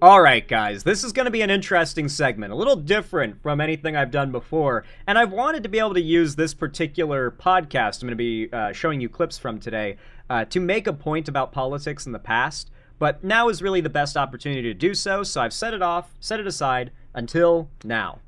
Alright guys, this is going to be an interesting segment, a little different from anything I've done before, and I've wanted to be able to use this particular podcast I'm going to be showing you clips from today to make a point about politics in the past, but now is really the best opportunity to do so, so I've set it aside until now.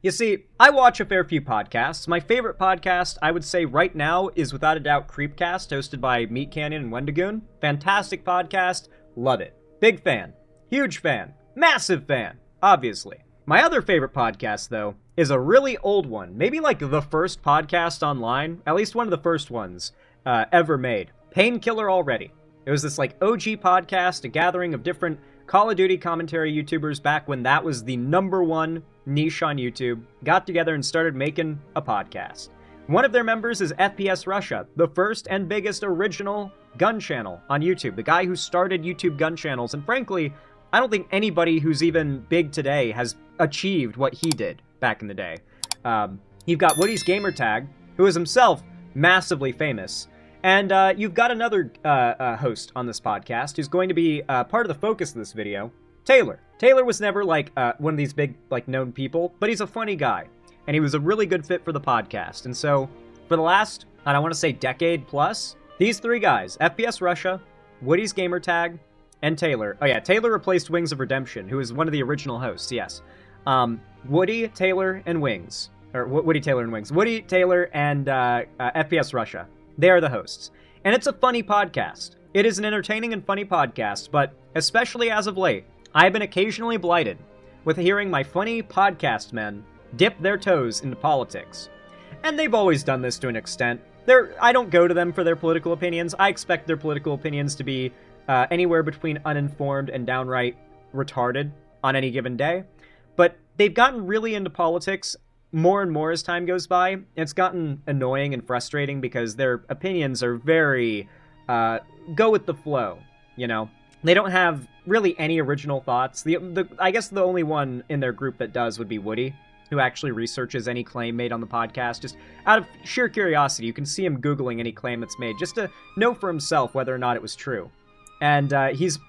You see, I watch a fair few podcasts. My favorite podcast, I would say right now, is without a doubt Creepcast, hosted by Meat Canyon and Wendigoon. Fantastic podcast, love it. Big fan. Huge fan. Massive fan. Obviously. My other favorite podcast, though, is a really old one. Maybe like the first podcast online. At least one of the first ones ever made. Painkiller Already. It was this like OG podcast, a gathering of different Call of Duty commentary YouTubers back when that was the #1 niche on YouTube. Got together and started making a podcast. One of their members is FPS Russia, the first and biggest original gun channel on YouTube. The guy who started YouTube gun channels, and frankly, I don't think anybody who's even big today has achieved what he did back in the day. You've got Woody's Gamertag, who is himself massively famous. And you've got another host on this podcast who's going to be part of the focus of this video, Taylor. Taylor was never like one of these big like known people, but he's a funny guy. And he was a really good fit for the podcast. And so for the last, I don't want to say decade plus, these three guys, FPS Russia, Woody's Gamertag, and Taylor. Oh yeah, Taylor replaced Wings of Redemption, who is one of the original hosts, yes. Woody, Taylor, and Wings. Or Woody, Taylor, and Wings. Woody, Taylor, and FPS Russia. They are the hosts. And it's a funny podcast. It is an entertaining and funny podcast, but especially as of late, I've been occasionally blighted with hearing my funny podcast men dip their toes into politics. And they've always done this to an extent. I don't go to them for their political opinions. I expect their political opinions to be anywhere between uninformed and downright retarded on any given day. But they've gotten really into politics more and more as time goes by. It's gotten annoying and frustrating because their opinions are very go with the flow, you know? They don't have really any original thoughts. I guess the only one in their group that does would be Woody, who actually researches any claim made on the podcast. Just out of sheer curiosity, you can see him Googling any claim that's made just to know for himself whether or not it was true. And he's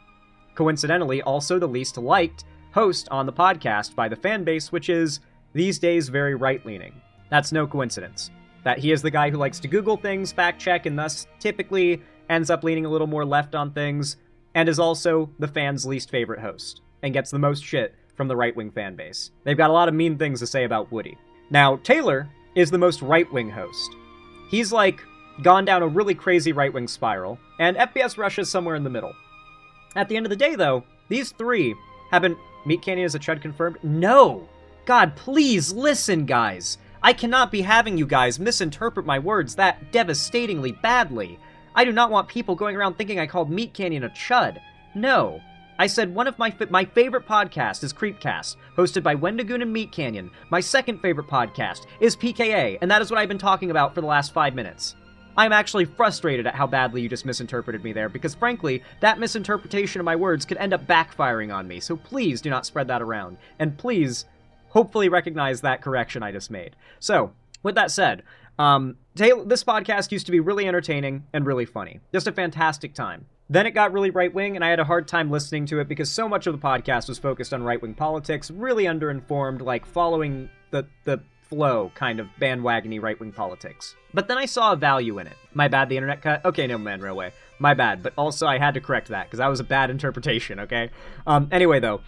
coincidentally also the least liked host on the podcast by the fan base, which is these days very right-leaning. That's no coincidence. That he is the guy who likes to Google things, fact-check, and thus typically ends up leaning a little more left on things, and is also the fans' least favorite host, and gets the most shit from the right-wing fan base. They've got a lot of mean things to say about Woody. Now, Taylor is the most right-wing host. He's like gone down a really crazy right-wing spiral, and FPS Russia is somewhere in the middle. At the end of the day, though, these three haven't... Meat Canyon is a chud confirmed? No! God, please listen, guys! I cannot be having you guys misinterpret my words that devastatingly badly. I do not want people going around thinking I called Meat Canyon a chud. No. I said one of my favorite podcasts is Creepcast, hosted by Wendigoon and Meat Canyon. My second favorite podcast is PKA, and that is what I've been talking about for the last 5 minutes. I'm actually frustrated at how badly you just misinterpreted me there, because frankly, that misinterpretation of my words could end up backfiring on me, so please do not spread that around. And please, hopefully recognize that correction I just made. So, with that said, this podcast used to be really entertaining and really funny. Just a fantastic time. Then it got really right-wing, and I had a hard time listening to it because so much of the podcast was focused on right-wing politics, really underinformed, like following the flow kind of bandwagony right-wing politics. But then I saw a value in it. My bad, the internet cut? Okay, no, man, railway. My bad, but also I had to correct that because that was a bad interpretation, okay? Anyway, though,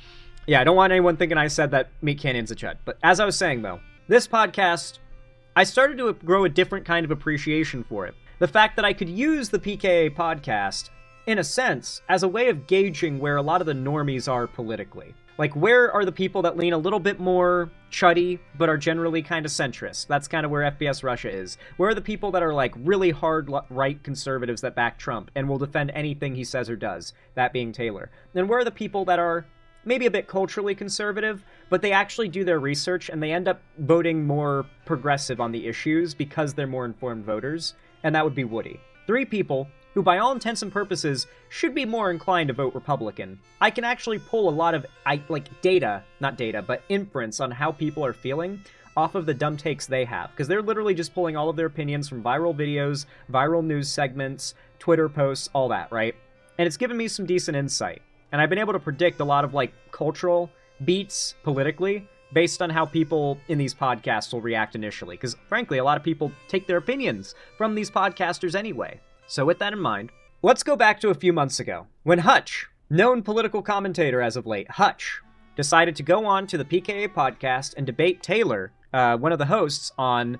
yeah, I don't want anyone thinking I said that Meat Canyon's a chud. But as I was saying, though, this podcast, I started to grow a different kind of appreciation for it. The fact that I could use the PKA podcast, in a sense, as a way of gauging where a lot of the normies are politically. Like, where are the people that lean a little bit more chuddy, but are generally kind of centrist? That's kind of where FPS Russia is. Where are the people that are, like, really hard right conservatives that back Trump and will defend anything he says or does? That being Taylor. And where are the people that are maybe a bit culturally conservative, but they actually do their research and they end up voting more progressive on the issues because they're more informed voters? And that would be Woody. 3 people who by all intents and purposes should be more inclined to vote Republican. I can actually pull a lot of, inference on how people are feeling off of the dumb takes they have, because they're literally just pulling all of their opinions from viral videos, viral news segments, Twitter posts, all that, right? And it's given me some decent insight. and I've been able to predict a lot of like cultural beats politically based on how people in these podcasts will react initially. Because frankly, a lot of people take their opinions from these podcasters anyway. So with that in mind, let's go back to a few months ago when Hutch, known political commentator as of late, Hutch, decided to go on to the PKA podcast and debate Taylor, one of the hosts, on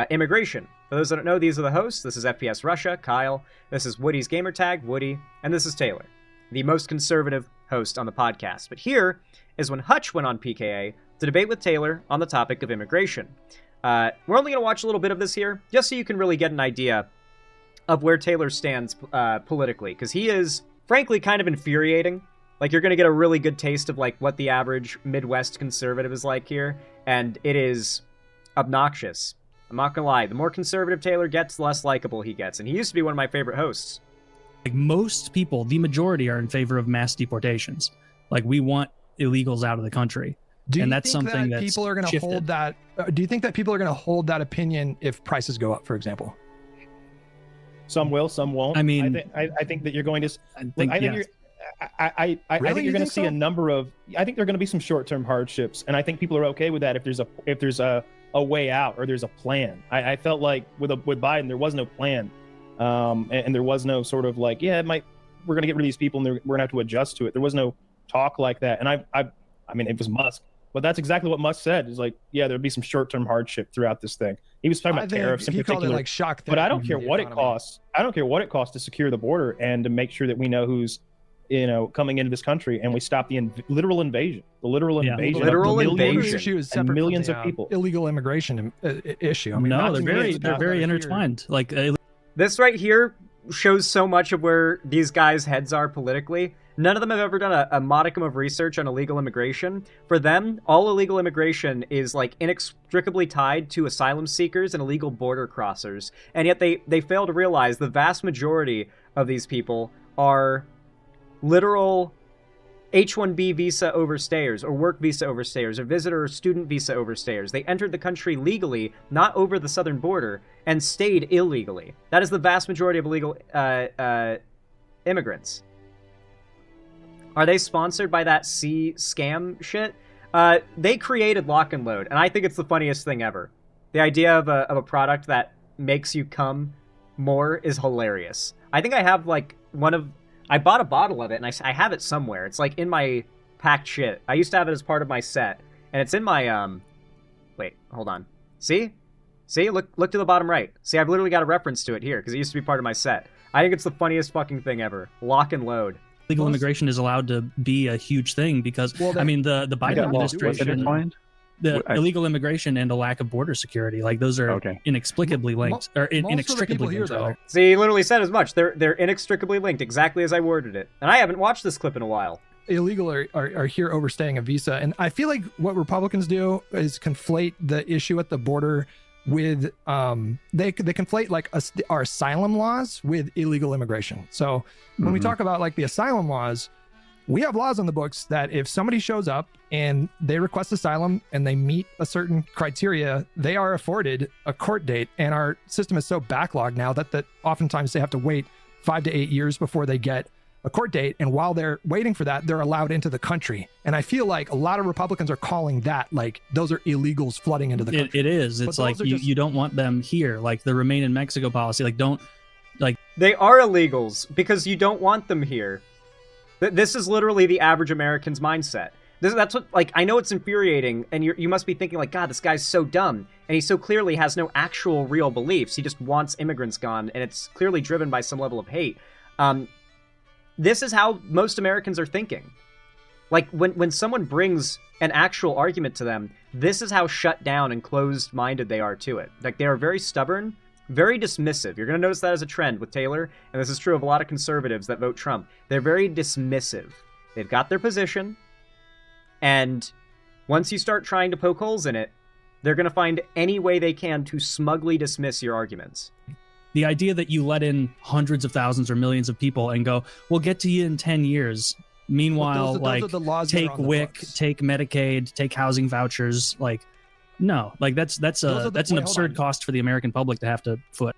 immigration. For those that don't know, these are the hosts. This is FPS Russia, Kyle. This is Woody's Gamertag, Woody. And this is Taylor, the most conservative host on the podcast. But here is when Hutch went on PKA to debate with Taylor on the topic of immigration. We're only going to watch a little bit of this here, just so you can really get an idea of where Taylor stands politically, because he is, frankly, kind of infuriating. Like, you're going to get a really good taste of, like, what the average Midwest conservative is like here, and it is obnoxious. I'm not going to lie. The more conservative Taylor gets, the less likable he gets, and he used to be one of my favorite hosts. Like, most people, the majority, are in favor of mass deportations. Like, we want illegals out of the country. And that's something that people are going to hold that. Do you think that people are going to hold that opinion if prices go up, for example? Some will, some won't. I mean, I think that you're going to. I think yes. you're going to see a number of. I think there are going to be some short-term hardships, and I think people are okay with that if there's a way out or there's a plan. I felt like with Biden there was no plan, and there was no sort of like, we're going to get rid of these people and we're going to have to adjust to it. There was no talk like that, and I mean, it was Musk. But that's exactly what Musk said. Is like, there'd be some short-term hardship throughout this thing. He was talking about tariffs in particular. Called it like shock therapy. But I don't care what it costs. I don't care what it costs to secure the border and to make sure that we know who's, coming into this country, and we stop the literal invasion. The literal invasion. Literal of invasion. Issue is and separate millions from the, of people. Illegal immigration issue. I mean, no, they're very intertwined. Like, this right here shows so much of where these guys' heads are politically. None of them have ever done a modicum of research on illegal immigration. For them, all illegal immigration is like inextricably tied to asylum seekers and illegal border crossers. And yet they fail to realize the vast majority of these people are literal H-1B visa overstayers or work visa overstayers or visitor or student visa overstayers. They entered the country legally, not over the southern border, and stayed illegally. That is the vast majority of illegal immigrants. Are they sponsored by that C scam shit? They created Lock and Load, and I think it's the funniest thing ever. The idea of a product that makes you come more is hilarious. I think I have like I bought a bottle of it, and I have it somewhere. It's like in my packed shit. I used to have it as part of my set, and it's in my wait, hold on. See, look to the bottom right. See, I've literally got a reference to it here because it used to be part of my set. I think it's the funniest fucking thing ever. Lock and Load. Illegal immigration is allowed to be a huge thing because, the Biden administration, illegal immigration and a lack of border security, like those are inexplicably linked, or inextricably linked. See, he literally said as much. They're inextricably linked, exactly as I worded it. And I haven't watched this clip in a while. Illegal are here overstaying a visa, and I feel like what Republicans do is conflate the issue at the border with they conflate like our asylum laws with illegal immigration. So when we talk about like the asylum laws, we have laws on the books that if somebody shows up and they request asylum and they meet a certain criteria, they are afforded a court date. And our system is so backlogged now that oftentimes they have to wait 5 to 8 years before they get a court date. And while they're waiting for that, they're allowed into the country. And I feel like a lot of Republicans are calling that like those are illegals flooding into the country. It is. It's like you don't want them here. Like the Remain in Mexico policy. They are illegals because you don't want them here. This is literally the average American's mindset. That's what, like, I know it's infuriating, and you must be thinking, like, God, this guy's so dumb, and he so clearly has no actual real beliefs. He just wants immigrants gone, and it's clearly driven by some level of hate. This is how most Americans are thinking. Like, when someone brings an actual argument to them, this is how shut down and closed-minded they are to it. Like, they are very stubborn, very dismissive. You're going to notice that as a trend with Taylor, and this is true of a lot of conservatives that vote Trump. They're very dismissive. They've got their position, and once you start trying to poke holes in it, they're going to find any way they can to smugly dismiss your arguments. The idea that you let in hundreds of thousands or millions of people and go, we'll get to you in 10 years. Meanwhile, those take WIC, take Medicaid, take housing vouchers. Like, no, like that's an absurd cost for the American public to have to foot.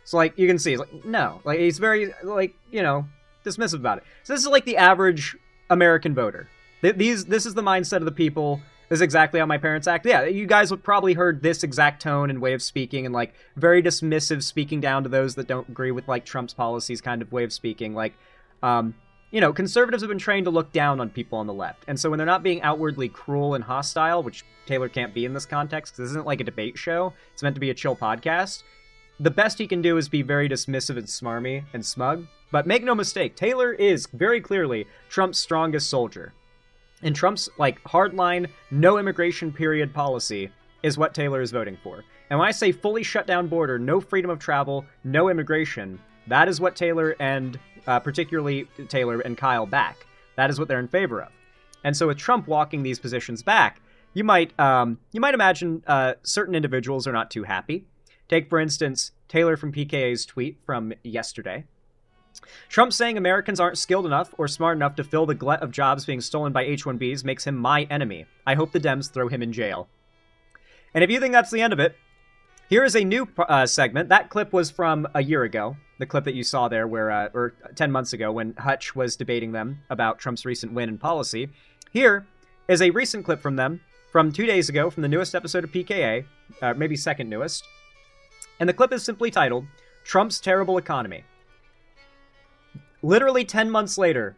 So like you can see, it's like no, like he's very like dismissive about it. So this is like the average American voter. This is the mindset of the people. This is exactly how my parents act. Yeah, you guys would probably heard this exact tone and way of speaking, and like very dismissive, speaking down to those that don't agree with like Trump's policies kind of way of speaking. Like, you know, conservatives have been trained to look down on people on the left. And so when they're not being outwardly cruel and hostile, which Taylor can't be in this context because this isn't like a debate show, it's meant to be a chill podcast, the best he can do is be very dismissive and smarmy and smug. But make no mistake, Taylor is very clearly Trump's strongest soldier. And Trump's, like, hardline, no immigration period policy is what Taylor is voting for. And when I say fully shut down border, no freedom of travel, no immigration, that is what Taylor and, particularly Taylor and Kyle back. That is what they're in favor of. And so with Trump walking these positions back, you might imagine certain individuals are not too happy. Take, for instance, Taylor from PKA's tweet from yesterday. Trump saying Americans aren't skilled enough or smart enough to fill the glut of jobs being stolen by H-1Bs makes him my enemy. I hope the Dems throw him in jail. And if you think that's the end of it, here is a new segment. That clip was from a year ago. The clip that you saw there where, or 10 months ago when Hutch was debating them about Trump's recent win in policy. Here is a recent clip from them from 2 days ago from the newest episode of PKA, maybe second newest. And the clip is simply titled, Trump's Terrible Economy. Literally 10 months later,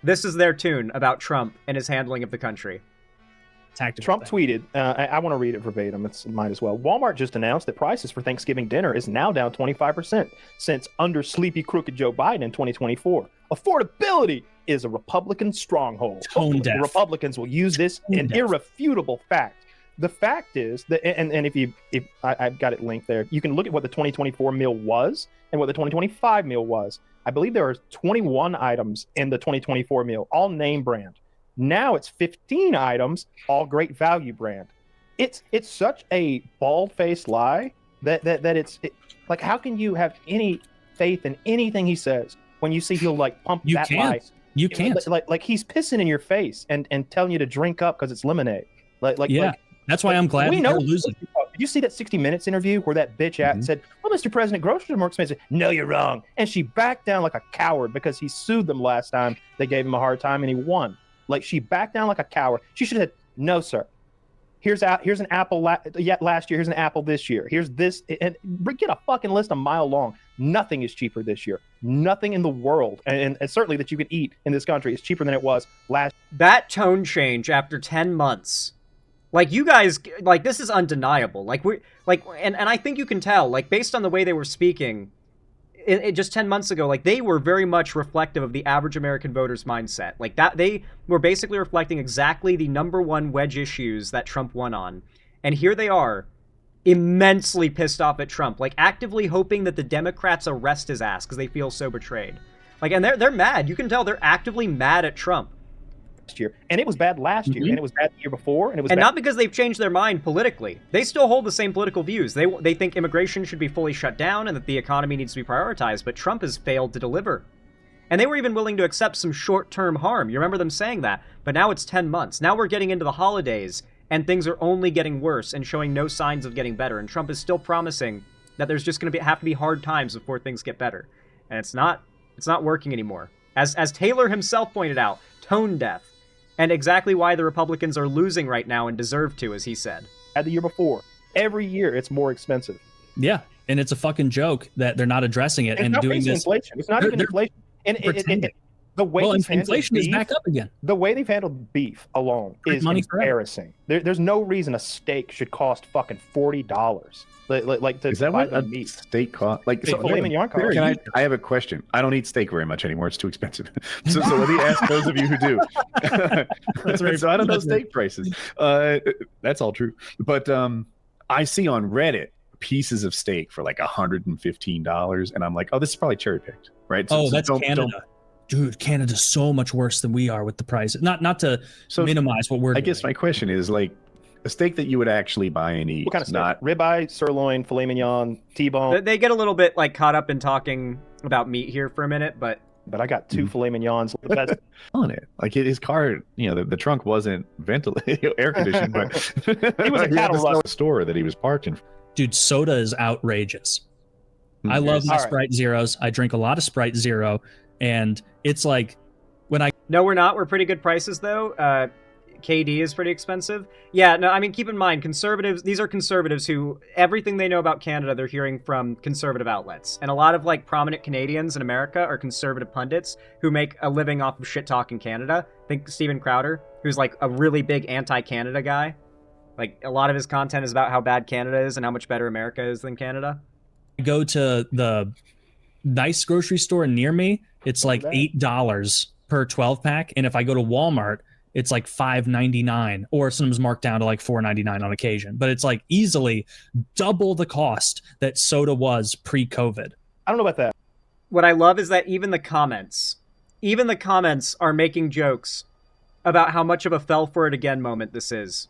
this is their tune about Trump and his handling of the country. Trump tweeted, I want to read it verbatim, it's mine as well. Walmart just announced that prices for Thanksgiving dinner is now down 25% since under sleepy crooked Joe Biden in 2024. Affordability is a Republican stronghold. Tone deaf. The Republicans will use this an irrefutable fact. The fact is that, and if I've got it linked there, you can look at what the 2024 meal was and what the 2025 meal was. I believe there are 21 items in the 2024 meal, all name brand. Now it's 15 items, all great value brand. It's such a bald-faced lie that it's like, how can you have any faith in anything he says when you see he'll like pump you that can't. lie? You can't. Like he's pissing in your face and telling you to drink up because it's lemonade. Like that's why I'm glad we know they're losing. Did you see that 60 Minutes interview where that bitch said, well, Mr. President, groceries are more expensive. No, you're wrong. And she backed down like a coward because he sued them last time. They gave him a hard time and he won. Like, she backed down like a coward. She should have said, no, sir. Here's an apple last year. Here's an apple this year. Here's this. And get a fucking list a mile long. Nothing is cheaper this year. Nothing in the world. And certainly that you can eat in this country is cheaper than it was last. That tone change after 10 months. Like, you guys, like, this is undeniable. Like, and I think you can tell, like, based on the way they were speaking, it just 10 months ago, like, they were very much reflective of the average American voter's mindset. Like, that, they were basically reflecting exactly the #1 wedge issues that Trump won on. And here they are, immensely pissed off at Trump, like, actively hoping that the Democrats arrest his ass because they feel so betrayed. Like, and they're mad. You can tell they're actively mad at Trump. Year, and it was bad last year, and it was bad the year before, and it was and bad. Not because they've changed their mind politically. They still hold the same political views. They think immigration should be fully shut down and that the economy needs to be prioritized, but Trump has failed to deliver. And they were even willing to accept some short-term harm. You remember them saying that, but now it's 10 months. Now we're getting into the holidays, and things are only getting worse and showing no signs of getting better, and Trump is still promising that there's just going to have to be hard times before things get better. And it's not working anymore. As Taylor himself pointed out, tone deaf. And exactly why the Republicans are losing right now and deserve to, as he said. At the year before. Every year, it's more expensive. Yeah, and it's a fucking joke that they're not addressing it and doing this. Inflation. It's not even inflation. And the way inflation is back up again. The way they've handled beef alone is embarrassing. There's no reason a steak should cost fucking $40. Is that what a meat steak cost? Like, so, I have a question. I don't eat steak very much anymore. It's too expensive. so let me ask those of you who do. So I don't know steak prices. That's all true. But I see on Reddit pieces of steak for like $115, and I'm like, oh, this is probably cherry picked, right? So that's Canada. Dude, Canada's so much worse than we are with the prices. Not to minimize what we're doing. I guess my question is, like, a steak that you would actually buy and eat. What kind of steak? Not ribeye, sirloin, filet mignon, T-bone. They get a little bit like caught up in talking about meat here for a minute, but I got 2 filet mignons. The best on it. Like, his car, the trunk wasn't ventilated, air conditioned, but he was a cattle store that he was parked in. Dude, soda is outrageous. I love my Sprite Zeros. I drink a lot of Sprite Zero, and it's like No, we're not. We're pretty good prices, though. KD is pretty expensive. Yeah, no, I mean, keep in mind, conservatives, these are conservatives who, everything they know about Canada, they're hearing from conservative outlets. And a lot of, like, prominent Canadians in America are conservative pundits who make a living off of shit-talking Canada. Think Steven Crowder, who's, like, a really big anti-Canada guy. Like, a lot of his content is about how bad Canada is and how much better America is than Canada. I go to the nice grocery store near me, it's like $8 per 12-pack. And if I go to Walmart, it's like $5.99, or sometimes marked down to like $4.99 on occasion. But it's like easily double the cost that soda was pre-COVID. I don't know about that. What I love is that even the comments are making jokes about how much of a fell for it again moment this is.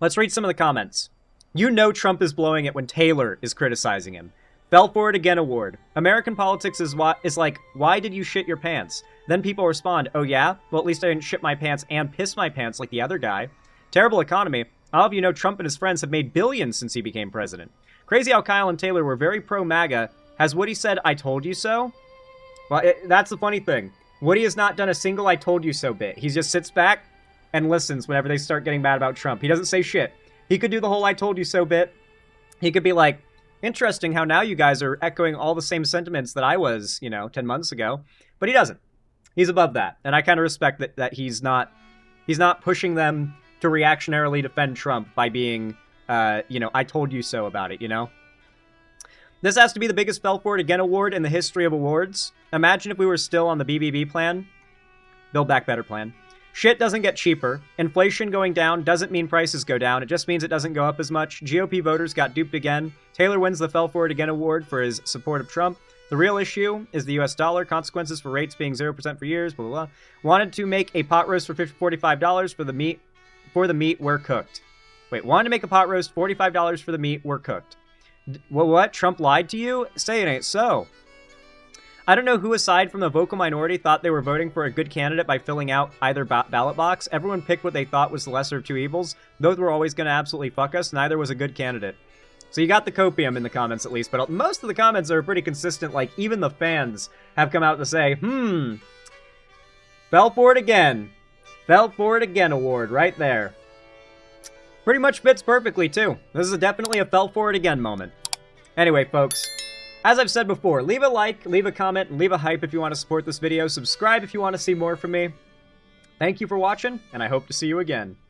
Let's read some of the comments. You know Trump is blowing it when Taylor is criticizing him. Fell for it again award. American politics is like, why did you shit your pants? Then people respond, oh yeah? Well, at least I didn't shit my pants and piss my pants like the other guy. Terrible economy. All of you know Trump and his friends have made billions since he became president. Crazy how Kyle and Taylor were very pro-MAGA. Has Woody said, I told you so? Well, that's the funny thing. Woody has not done a single I told you so bit. He just sits back and listens whenever they start getting mad about Trump. He doesn't say shit. He could do the whole I told you so bit. He could be like, interesting how now you guys are echoing all the same sentiments that I was, 10 months ago. But he doesn't. He's above that. And I kind of respect that he's not pushing them to reactionarily defend Trump by being, I told you so about it, This has to be the biggest fell for it again award in the history of awards. Imagine if we were still on the BBB plan. Build Back Better plan. Shit doesn't get cheaper. Inflation going down doesn't mean prices go down. It just means it doesn't go up as much. GOP voters got duped again. Taylor wins the Fell For It Again award for his support of Trump. The real issue is the US dollar. Consequences for rates being 0% for years. Blah, blah, blah. Wanted to make a pot roast for $45 for the meat. For the meat were cooked. Wait, wanted to make a pot roast, $45 for the meat were cooked. What? Trump lied to you? Say it ain't so. I don't know who, aside from the vocal minority, thought they were voting for a good candidate by filling out either ballot box. Everyone picked what they thought was the lesser of two evils. Those were always going to absolutely fuck us. Neither was a good candidate. So you got the copium in the comments at least, but most of the comments are pretty consistent. Like, even the fans have come out to say, fell for it again. Fell for it again award right there. Pretty much fits perfectly, too. This is definitely a fell for it again moment. Anyway, folks, as I've said before, leave a like, leave a comment, and leave a hype if you want to support this video. Subscribe if you want to see more from me. Thank you for watching, and I hope to see you again.